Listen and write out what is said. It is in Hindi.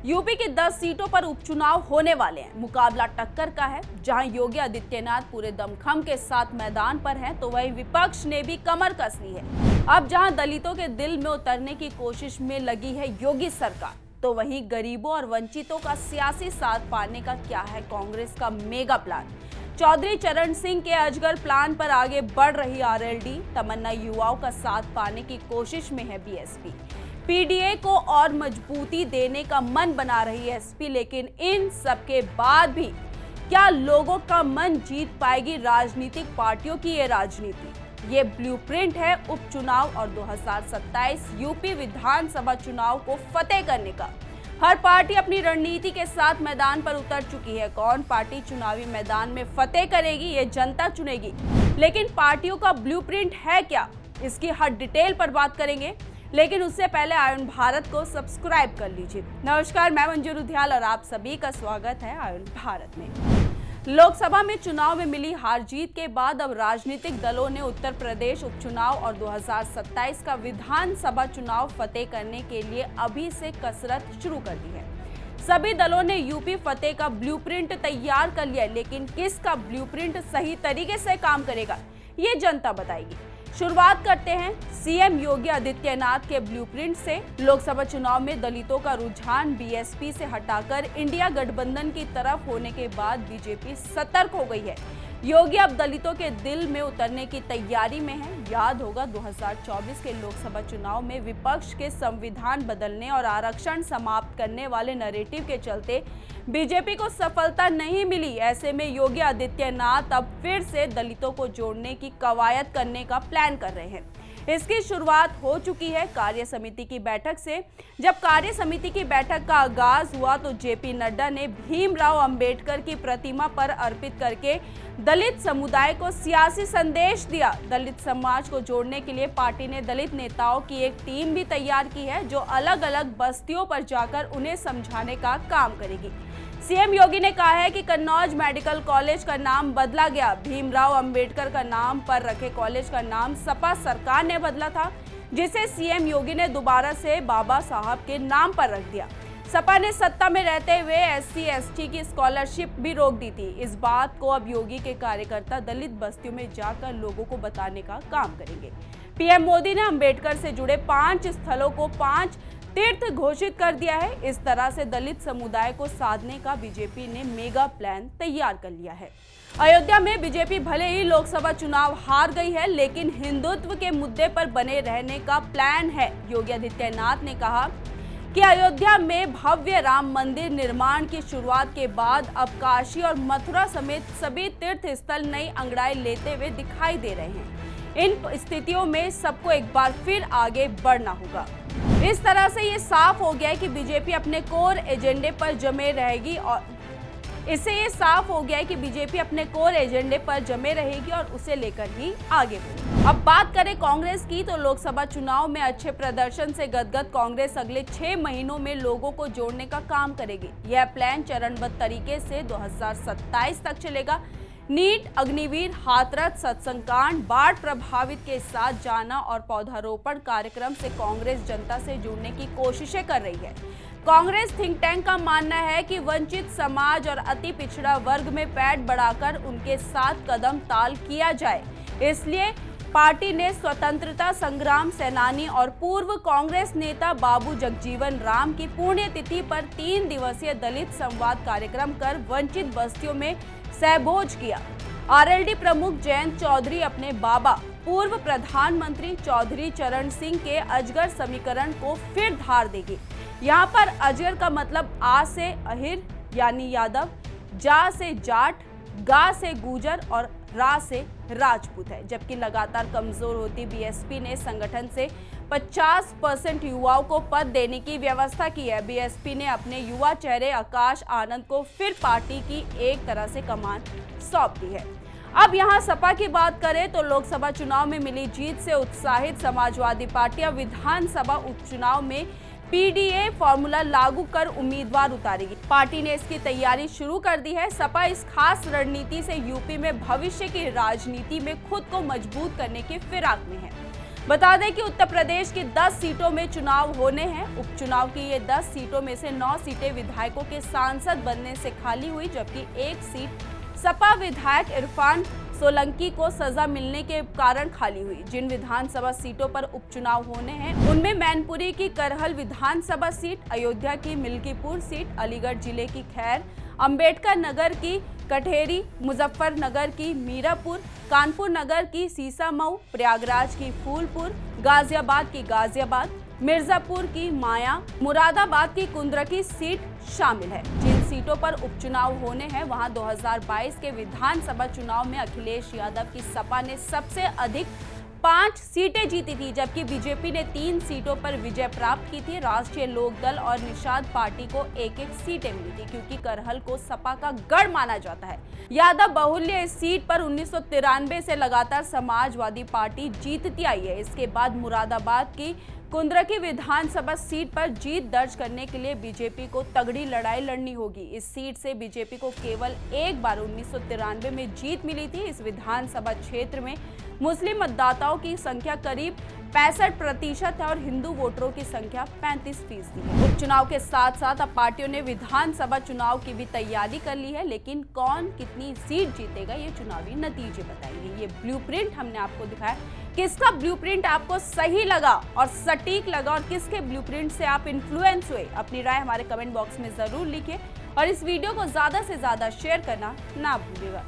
यूपी की 10 सीटों पर उपचुनाव होने वाले हैं। मुकाबला टक्कर का है। जहां योगी आदित्यनाथ पूरे दमखम के साथ मैदान पर हैं, तो वहीं विपक्ष ने भी कमर कस ली है। अब जहां दलितों के दिल में उतरने की कोशिश में लगी है योगी सरकार, तो वहीं गरीबों और वंचितों का सियासी साथ पाने का क्या है कांग्रेस का मेगा प्लान। चौधरी चरण सिंह के अजगर प्लान पर आगे बढ़ रही आरएलडी। तमन्ना युवाओं का साथ पाने की कोशिश में है बीएसपी। पीडीए को और मजबूती देने का मन बना रही है एसपी। लेकिन इन सब के बाद भी क्या लोगों का मन जीत पाएगी राजनीतिक पार्टियों की ये राजनीति? ये ब्लूप्रिंट है उपचुनाव और 2027 यूपी विधानसभा चुनाव को फतेह करने का। हर पार्टी अपनी रणनीति के साथ मैदान पर उतर चुकी है। कौन पार्टी चुनावी मैदान में फतेह करेगी, ये जनता चुनेगी। लेकिन पार्टियों का ब्लूप्रिंट है क्या, इसकी हर डिटेल पर बात करेंगे। लेकिन उससे पहले आयुन भारत को सब्सक्राइब कर लीजिए। नमस्कार, मैं मंजू रुधियाल और आप सभी का स्वागत है आयुन भारत में। लोकसभा में चुनाव में मिली हार जीत के बाद अब राजनीतिक दलों ने उत्तर प्रदेश उपचुनाव और 2027 का विधानसभा चुनाव फतेह करने के लिए अभी से कसरत शुरू कर दी है। सभी दलों ने यूपी फतेह का ब्लूप्रिंट तैयार कर लिया, लेकिन किसका ब्लूप्रिंट सही तरीके से काम करेगा, ये जनता बताएगी। शुरुआत करते हैं सीएम योगी आदित्यनाथ के ब्लूप्रिंट से। लोकसभा चुनाव में दलितों का रुझान बीएसपी से हटाकर इंडिया गठबंधन की तरफ होने के बाद बीजेपी सतर्क हो गई है। योगी अब दलितों के दिल में उतरने की तैयारी में है। याद होगा 2024 के लोकसभा चुनाव में विपक्ष के संविधान बदलने और आरक्षण समाप्त करने वाले नैरेटिव के चलते बीजेपी को सफलता नहीं मिली। ऐसे में योगी आदित्यनाथ अब फिर से दलितों को जोड़ने की कवायद करने का प्लान कर रहे हैं। इसकी शुरुआत हो चुकी है कार्य समिति की बैठक से। जब कार्य समिति की बैठक का आगाज हुआ तो जेपी नड्डा ने भीमराव अंबेडकर की प्रतिमा पर अर्पित करके दलित समुदाय को सियासी संदेश दिया। दलित समाज को जोड़ने के लिए पार्टी ने दलित नेताओं की एक टीम भी तैयार की है, जो अलग अलग बस्तियों पर जाकर उन्हें समझाने का काम करेगी। सीएम योगी ने कहा है कि कन्नौज मेडिकल कॉलेज का नाम बदला गया। भीमराव अंबेडकर का नाम पर रखे कॉलेज का नाम सपा सरकार ने बदला था, जिसे सीएम योगी ने दोबारा से बाबा साहब के नाम पर रख दिया। सपा ने सत्ता में रहते हुए SC/ST की स्कॉलरशिप भी रोक दी थी। इस बात को अब योगी के कार्यकर्ता दलित बस्तियों में जाकर लोगों को बताने का काम करेंगे। पीएम मोदी ने अंबेडकर से जुड़े 5 स्थलों को 5 तीर्थ घोषित कर दिया है। इस तरह से दलित समुदाय को साधने का बीजेपी ने मेगा प्लान तैयार कर लिया है। अयोध्या में बीजेपी भले ही लोकसभा चुनाव हार गई है, लेकिन हिंदुत्व के मुद्दे पर बने रहने का प्लान है। योगी आदित्यनाथ ने कहा कि अयोध्या में भव्य राम मंदिर निर्माण की शुरुआत के बाद अब काशी और मथुरा समेत सभी तीर्थ स्थल नई अंगड़ाई लेते हुए दिखाई दे रहे हैं। इन स्थितियों में सबको एक बार फिर आगे बढ़ना होगा। इस तरह से ये साफ हो गया है कि बीजेपी अपने कोर एजेंडे पर जमे रहेगी और उसे लेकर ही आगे बढ़ेगी। अब बात करें कांग्रेस की, तो लोकसभा चुनाव में अच्छे प्रदर्शन से गदगद कांग्रेस अगले 6 महीनों में लोगों को जोड़ने का काम करेगी। यह प्लान चरणबद्ध तरीके से 2027 तक चलेगा। नीट, अग्निवीर, हाथरस, सत्संग कांड, बाढ़ प्रभावित के साथ जाना और पौधारोपण कार्यक्रम से कांग्रेस जनता से जुड़ने की कोशिशें कर रही है। कांग्रेस थिंक टैंक का मानना है कि वंचित समाज और अति पिछड़ा वर्ग में पैठ बढ़ाकर उनके साथ कदम ताल किया जाए। इसलिए पार्टी ने स्वतंत्रता संग्राम सेनानी और पूर्व कांग्रेस नेता बाबू जगजीवन राम की पुण्यतिथि पर 3 दिवसीय दलित संवाद कार्यक्रम कर वंचित बस्तियों में सहभोज किया। आरएलडी प्रमुख जयंत चौधरी अपने बाबा पूर्व प्रधानमंत्री चौधरी चरण सिंह के अजगर समीकरण को फिर धार देगी। यहाँ पर अजगर का मतलब आ से अहिर यानी यादव, जा से जाट, गा से गुजर और रा से राजपूत है। जबकि लगातार कमजोर होती बीएसपी ने संगठन से 50% युवाओं को पद देने की व्यवस्था की है। बीएसपी ने अपने युवा चेहरे आकाश आनंद को फिर पार्टी की एक तरह से कमान सौंप दी है। अब यहां सपा की बात करें तो लोकसभा चुनाव में मिली जीत से उत्साहित समाजवादी पार्टी अब विधानसभा उपचुनाव में पीडीए फॉर्मूला लागू कर उम्मीदवार उतारेगी। पार्टी ने इसकी तैयारी शुरू कर दी है। सपा इस खास रणनीति से यूपी में भविष्य की राजनीति में खुद को मजबूत करने की फिराक में है। बता दें कि उत्तर प्रदेश की 10 सीटों में चुनाव होने हैं। उपचुनाव की ये 10 सीटों में से 9 सीटें विधायकों के सांसद बनने से खाली हुई, जबकि एक सीट सपा विधायक इरफान सोलंकी को सजा मिलने के कारण खाली हुई। जिन विधानसभा सीटों पर उपचुनाव होने हैं उनमें मैनपुरी की करहल विधानसभा सीट, अयोध्या की मिल्कीपुर सीट, अलीगढ़ जिले की खैर, अंबेडकर नगर की कठेरी, मुजफ्फरनगर की मीरापुर, कानपुर नगर की सीसामऊ, प्रयागराज की फूलपुर, गाजियाबाद की गाजियाबाद, मिर्जापुर की माया, मुरादाबाद की कुंद्रकी सीट शामिल है। जिन सीटों पर उपचुनाव होने हैं वहां 2022 के विधानसभा चुनाव में अखिलेश यादव की सपा ने सबसे अधिक 5 सीटें जीती थी, जबकि बीजेपी ने 3 सीटों पर विजय प्राप्त की थी। राष्ट्रीय लोकदल और निषाद पार्टी को एक-एक सीटें मिली थी, क्योंकि करहल को सपा का गढ़ माना जाता है। यादव बहुल्य इस सीट पर 1993 से लगातार समाजवादी पार्टी जीतती आई है। इसके बाद मुरादाबाद की कुंद्रकी विधानसभा सीट पर जीत दर्ज करने के लिए बीजेपी को तगड़ी लड़ाई लड़नी होगी। इस सीट से बीजेपी को केवल एक बार 1993 में जीत मिली थी। इस विधानसभा क्षेत्र में मुस्लिम मतदाताओं की संख्या करीब 65% है और हिंदू वोटरों की संख्या 35% है। उपचुनाव के साथ साथ अब पार्टियों ने विधानसभा चुनाव की भी तैयारी कर ली है, लेकिन कौन कितनी सीट जीतेगा ये चुनावी नतीजे बताएंगे। ये ब्लूप्रिंट हमने आपको दिखाया। किसका ब्लूप्रिंट आपको सही लगा और सटीक लगा और किसके ब्लूप्रिंट से आप इन्फ्लुएंस हुए, अपनी राय हमारे कमेंट बॉक्स में जरूर लिखें और इस वीडियो को ज्यादा से ज्यादा शेयर करना ना भूलिएगा।